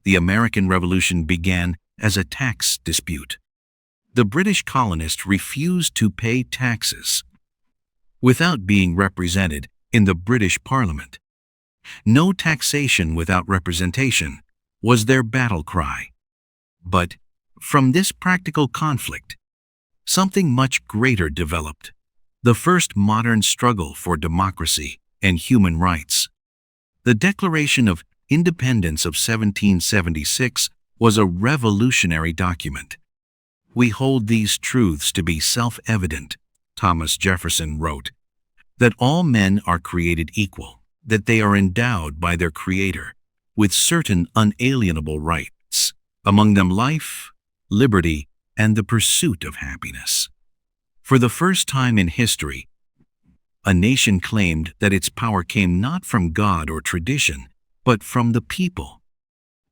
The American Revolution began as a tax dispute. The British colonists refused to pay taxes without being represented in the British Parliament. No taxation without representation was their battle cry. But from this practical conflict, something much greater developed: the first modern struggle for democracy and human rights. The Declaration of Independence of 1776 was a revolutionary document. "We hold these truths to be self-evident," Thomas Jefferson wrote, "that all men are created equal, that they are endowed by their Creator with certain unalienable rights, among them life, liberty, and the pursuit of happiness." For the first time in history, a nation claimed that its power came not from God or tradition, but from the people.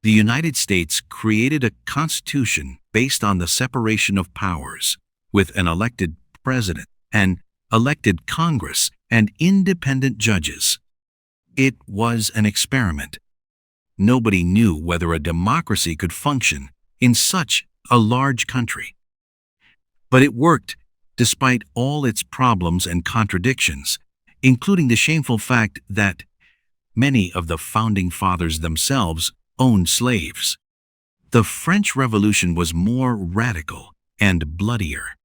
The United States created a constitution based on the separation of powers, with an elected president, an elected Congress, and independent judges. It was an experiment. Nobody knew whether a democracy could function in such a large country. But it worked despite all its problems and contradictions, including the shameful fact that many of the founding fathers themselves owned slaves. The French Revolution was more radical and bloodier.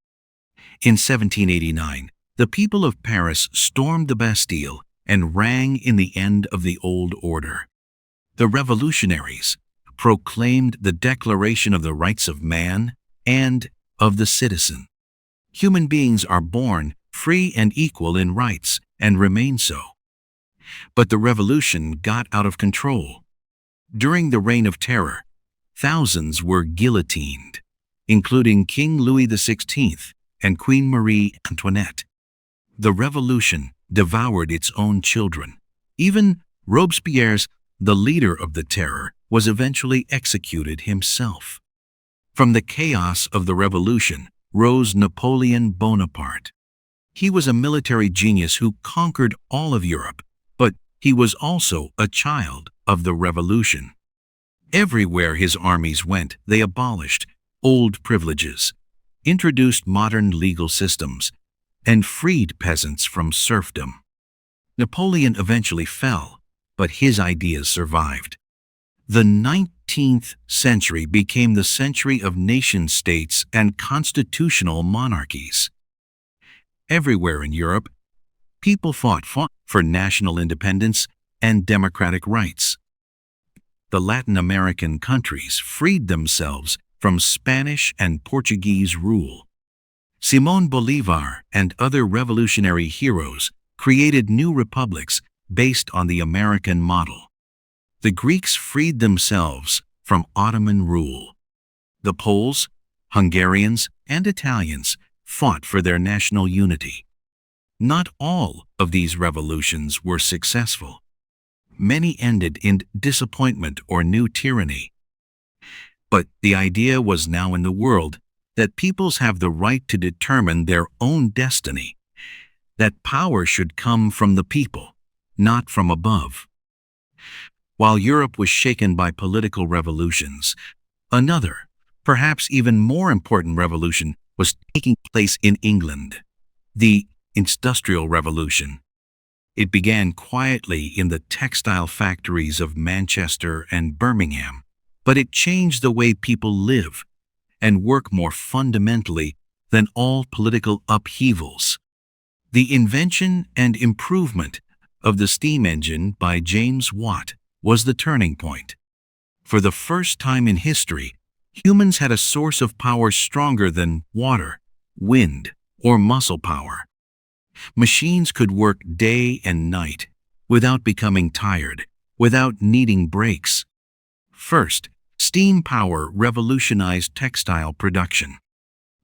In 1789, the people of Paris stormed the Bastille and rang in the end of the old order. The revolutionaries proclaimed the Declaration of the Rights of Man and of the Citizen. Human beings are born free and equal in rights and remain so. But the revolution got out of control. During the Reign of Terror, thousands were guillotined, including King Louis XVI and Queen Marie Antoinette. The revolution devoured its own children. Even Robespierre, the leader of the Terror, was eventually executed himself. From the chaos of the revolution rose Napoleon Bonaparte. He was a military genius who conquered all of Europe, but he was also a child of the revolution. Everywhere his armies went, they abolished old privileges, introduced modern legal systems, and freed peasants from serfdom. Napoleon eventually fell, but his ideas survived. The 19th century became the century of nation-states and constitutional monarchies. Everywhere in Europe, people fought for national independence and democratic rights. The Latin American countries freed themselves from Spanish and Portuguese rule. Simón Bolívar and other revolutionary heroes created new republics based on the American model. The Greeks freed themselves from Ottoman rule. The Poles, Hungarians, and Italians fought for their national unity. Not all of these revolutions were successful. Many ended in disappointment or new tyranny. But the idea was now in the world that peoples have the right to determine their own destiny, that power should come from the people, not from above. While Europe was shaken by political revolutions, another, perhaps even more important revolution was taking place in England, the Industrial Revolution. It began quietly in the textile factories of Manchester and Birmingham, but it changed the way people live and work more fundamentally than all political upheavals. The invention and improvement of the steam engine by James Watt was the turning point. For the first time in history, humans had a source of power stronger than water, wind, or muscle power. Machines could work day and night without becoming tired, without needing breaks. First, steam power revolutionized textile production.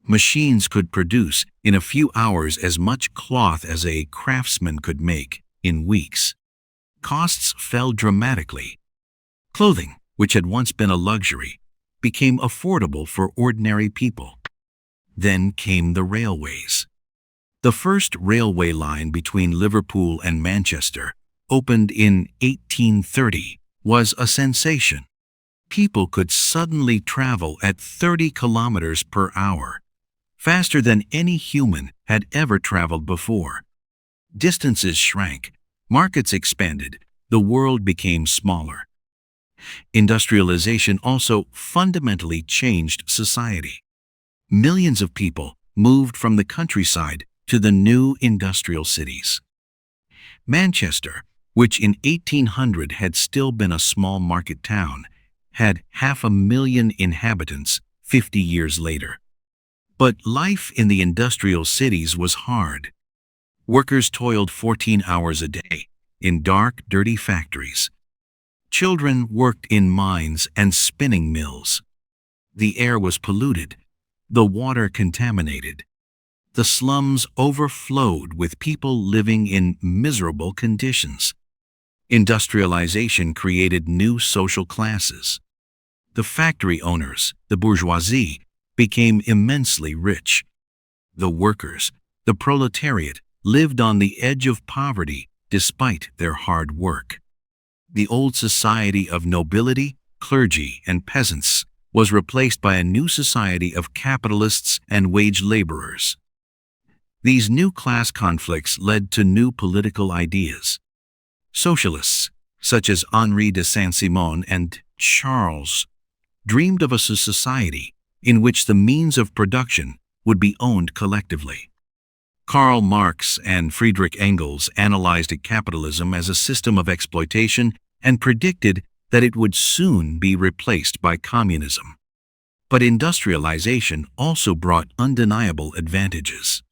Machines could produce in a few hours as much cloth as a craftsman could make in weeks. Costs fell dramatically. Clothing, which had once been a luxury, became affordable for ordinary people. Then came the railways. The first railway line between Liverpool and Manchester, opened in 1830, was a sensation. People could suddenly travel at 30 kilometers per hour, faster than any human had ever traveled before. Distances shrank, markets expanded, the world became smaller. Industrialization also fundamentally changed society. Millions of people moved from the countryside to the new industrial cities. Manchester, which in 1800 had still been a small market town, had 500,000 inhabitants 50 years later. But life in the industrial cities was hard. Workers toiled 14 hours a day in dark, dirty factories. Children worked in mines and spinning mills. The air was polluted, the water contaminated. The slums overflowed with people living in miserable conditions. Industrialization created new social classes. The factory owners, the bourgeoisie, became immensely rich. The workers, the proletariat, lived on the edge of poverty despite their hard work. The old society of nobility, clergy, and peasants was replaced by a new society of capitalists and wage laborers. These new class conflicts led to new political ideas. Socialists, such as Henri de Saint-Simon and Charles, dreamed of a society in which the means of production would be owned collectively. Karl Marx and Friedrich Engels analyzed capitalism as a system of exploitation and predicted that it would soon be replaced by communism. But industrialization also brought undeniable advantages.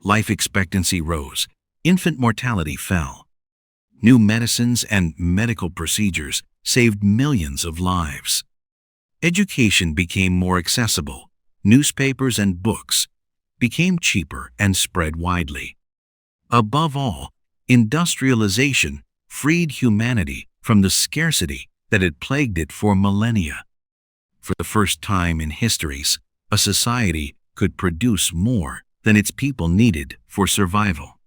Life expectancy rose, infant mortality fell. New medicines and medical procedures saved millions of lives. Education became more accessible. Newspapers and books became cheaper and spread widely. Above all, industrialization freed humanity from the scarcity that had plagued it for millennia. For the first time in histories, a society could produce more than its people needed for survival.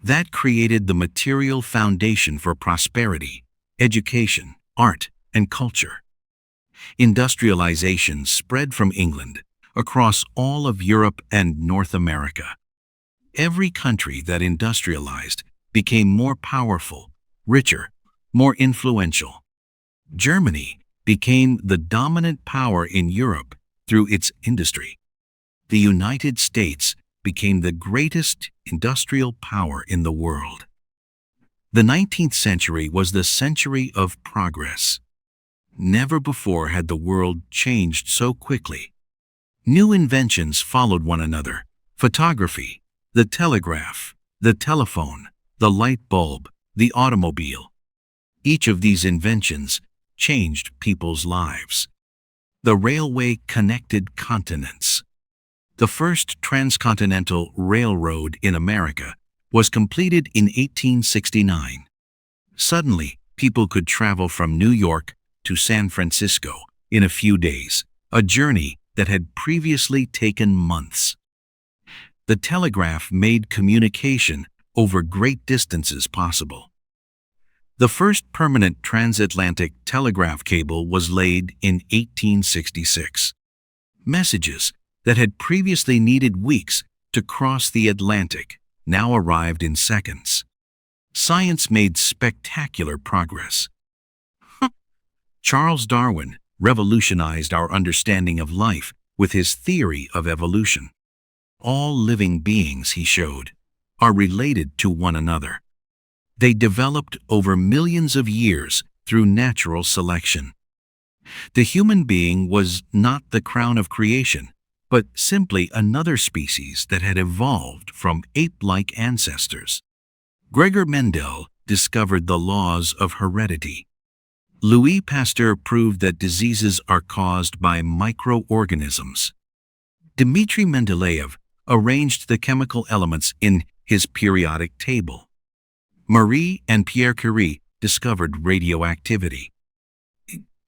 That created the material foundation for prosperity, education, art, and culture. Industrialization spread from England across all of Europe and North America. Every country that industrialized became more powerful, richer, more influential. Germany became the dominant power in Europe through its industry. The United States became the greatest industrial power in the world. The 19th century was the century of progress. Never before had the world changed so quickly. New inventions followed one another: photography, the telegraph, the telephone, the light bulb, the automobile. Each of these inventions changed people's lives. The railway connected continents. The first transcontinental railroad in America was completed in 1869. Suddenly, people could travel from New York to San Francisco in a few days, a journey that had previously taken months. The telegraph made communication over great distances possible. The first permanent transatlantic telegraph cable was laid in 1866. Messages that had previously needed weeks to cross the Atlantic now arrived in seconds. Science made spectacular progress. Charles Darwin revolutionized our understanding of life with his theory of evolution. All living beings, he showed, are related to one another. They developed over millions of years through natural selection. The human being was not the crown of creation, but simply another species that had evolved from ape-like ancestors. Gregor Mendel discovered the laws of heredity. Louis Pasteur proved that diseases are caused by microorganisms. Dmitri Mendeleev arranged the chemical elements in his periodic table. Marie and Pierre Curie discovered radioactivity.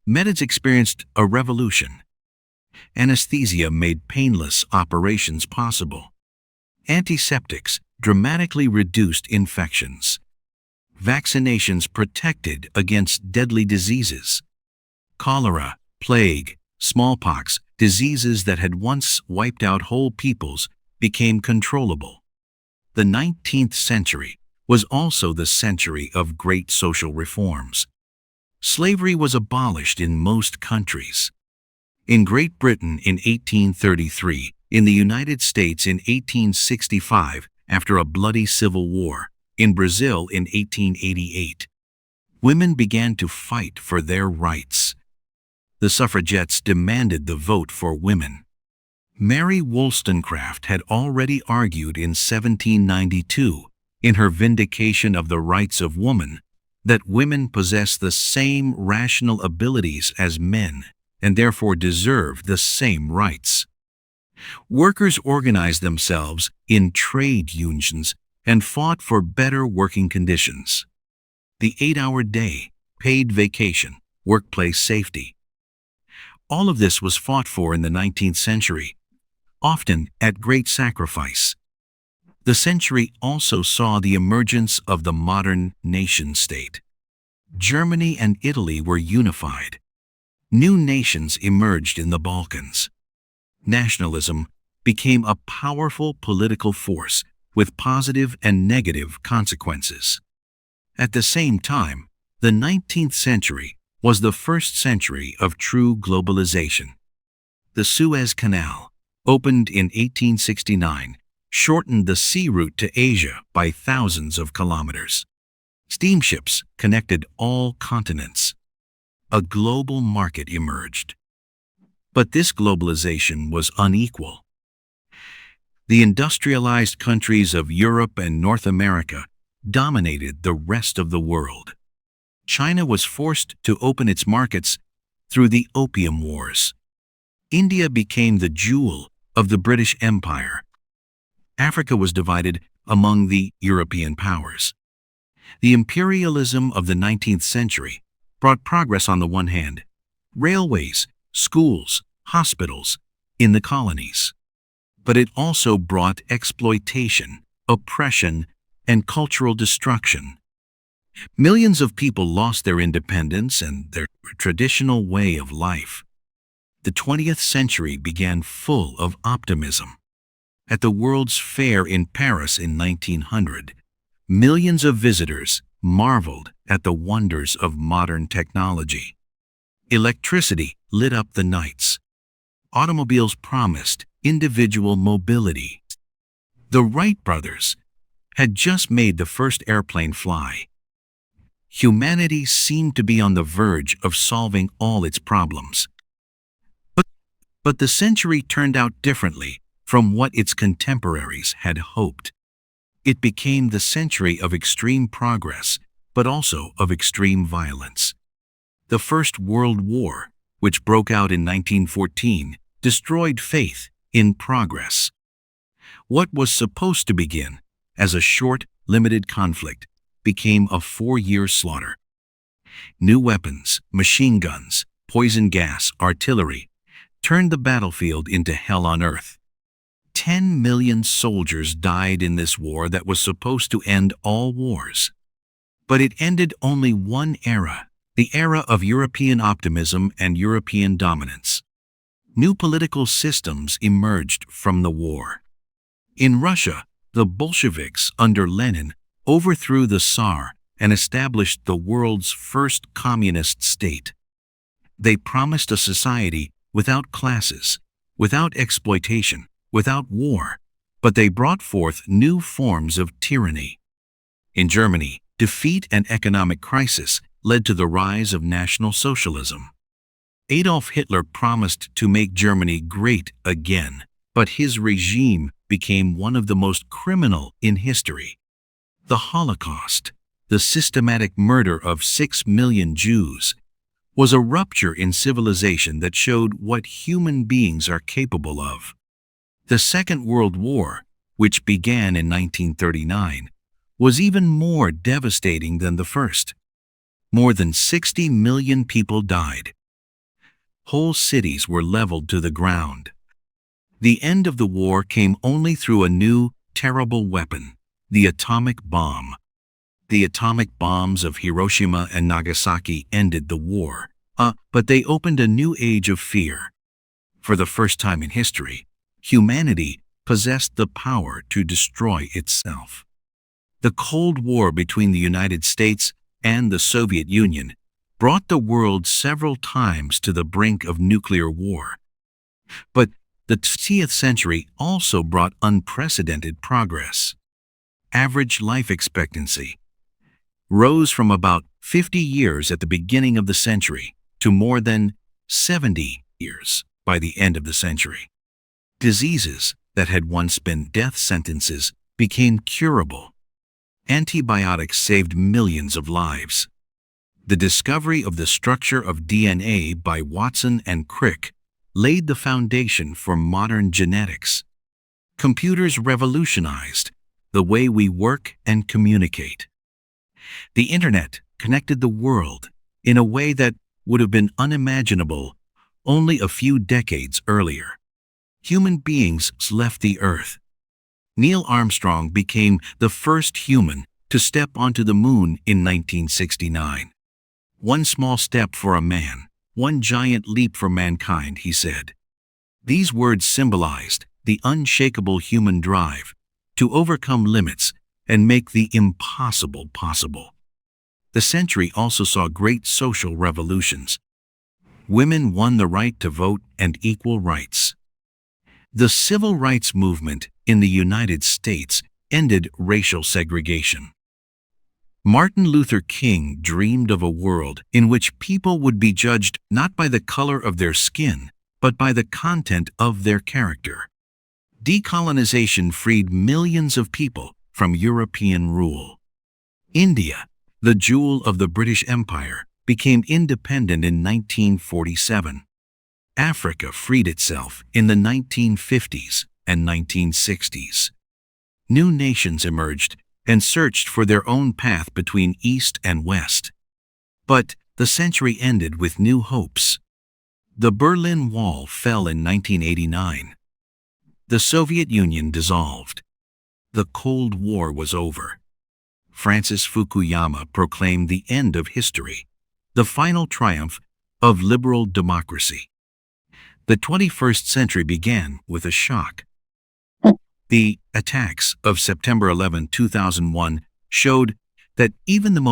Methods experienced a revolution. Anesthesia made painless operations possible. Antiseptics dramatically reduced infections. Vaccinations protected against deadly diseases. Cholera, plague, smallpox, diseases that had once wiped out whole peoples became controllable. The 19th century was also the century of great social reforms. Slavery was abolished in most countries. In Great Britain in 1833, in the United States in 1865 after a bloody civil war, in Brazil in 1888. Women began to fight for their rights. The suffragettes demanded the vote for women. Mary Wollstonecraft had already argued in 1792, in her Vindication of the Rights of Woman, that women possess the same rational abilities as men and therefore deserve the same rights. Workers organized themselves in trade unions and fought for better working conditions. The 8-hour day, paid vacation, workplace safety. All of this was fought for in the 19th century, often at great sacrifice. The century also saw the emergence of the modern nation-state. Germany and Italy were unified. New nations emerged in the Balkans. Nationalism became a powerful political force with positive and negative consequences. At the same time, the 19th century was the first century of true globalization. The Suez Canal, opened in 1869, shortened the sea route to Asia by thousands of kilometers. Steamships connected all continents. a global market emerged. But this globalization was unequal. The industrialized countries of Europe and North America dominated the rest of the world. China was forced to open its markets through the Opium Wars. India became the jewel of the British Empire. Africa was divided among the European powers. The imperialism of the 19th century brought progress on the one hand, railways, schools, hospitals in the colonies. But it also brought exploitation, oppression, and cultural destruction. Millions of people lost their independence and their traditional way of life. The 20th century began full of optimism. At the World's Fair in Paris in 1900, millions of visitors marveled at the wonders of modern technology. Electricity lit up the nights. Automobiles promised individual mobility. The Wright brothers had just made the first airplane fly. Humanity seemed to be on the verge of solving all its problems. But the century turned out differently from what its contemporaries had hoped. It became the century of extreme progress, but also of extreme violence. The First World War, which broke out in 1914, destroyed faith in progress. What was supposed to begin as a short, limited conflict became a 4-year slaughter. New weapons, machine guns, poison gas, artillery, turned the battlefield into hell on earth. 10 million soldiers died in this war that was supposed to end all wars. But it ended only one era, the era of European optimism and European dominance. New political systems emerged from the war. In Russia, the Bolsheviks under Lenin overthrew the Tsar and established the world's first communist state. They promised a society without classes, without exploitation, without war, but they brought forth new forms of tyranny. In Germany, defeat and economic crisis led to the rise of National Socialism. Adolf Hitler promised to make Germany great again, but his regime became one of the most criminal in history. The Holocaust, the systematic murder of 6 million Jews, was a rupture in civilization that showed what human beings are capable of. The Second World War, which began in 1939, was even more devastating than the first. More than 60 million people died. Whole cities were leveled to the ground. The end of the war came only through a new, terrible weapon, the atomic bomb. The atomic bombs of Hiroshima and Nagasaki ended the war, but they opened a new age of fear. For the first time in history, humanity possessed the power to destroy itself. The Cold War between the United States and the Soviet Union brought the world several times to the brink of nuclear war. But the 20th century also brought unprecedented progress. Average life expectancy rose from about 50 years at the beginning of the century to more than 70 years by the end of the century. Diseases that had once been death sentences became curable. Antibiotics saved millions of lives. The discovery of the structure of DNA by Watson and Crick laid the foundation for modern genetics. Computers revolutionized the way we work and communicate. The Internet connected the world in a way that would have been unimaginable only a few decades earlier. Human beings left the Earth. Neil Armstrong became the first human to step onto the moon in 1969. "One small step for a man, one giant leap for mankind," he said. These words symbolized the unshakable human drive to overcome limits and make the impossible possible. The century also saw great social revolutions. Women won the right to vote and equal rights. The civil rights movement in the United States ended racial segregation. Martin Luther King dreamed of a world in which people would be judged not by the color of their skin, but by the content of their character. Decolonization freed millions of people from European rule. India, the jewel of the British Empire, became independent in 1947. Africa freed itself in the 1950s and 1960s. New nations emerged and searched for their own path between East and West. But the century ended with new hopes. The Berlin Wall fell in 1989. The Soviet Union dissolved. The Cold War was over. Francis Fukuyama proclaimed the end of history, the final triumph of liberal democracy. The 21st century began with a shock. The attacks of September 11, 2001 showed that even the most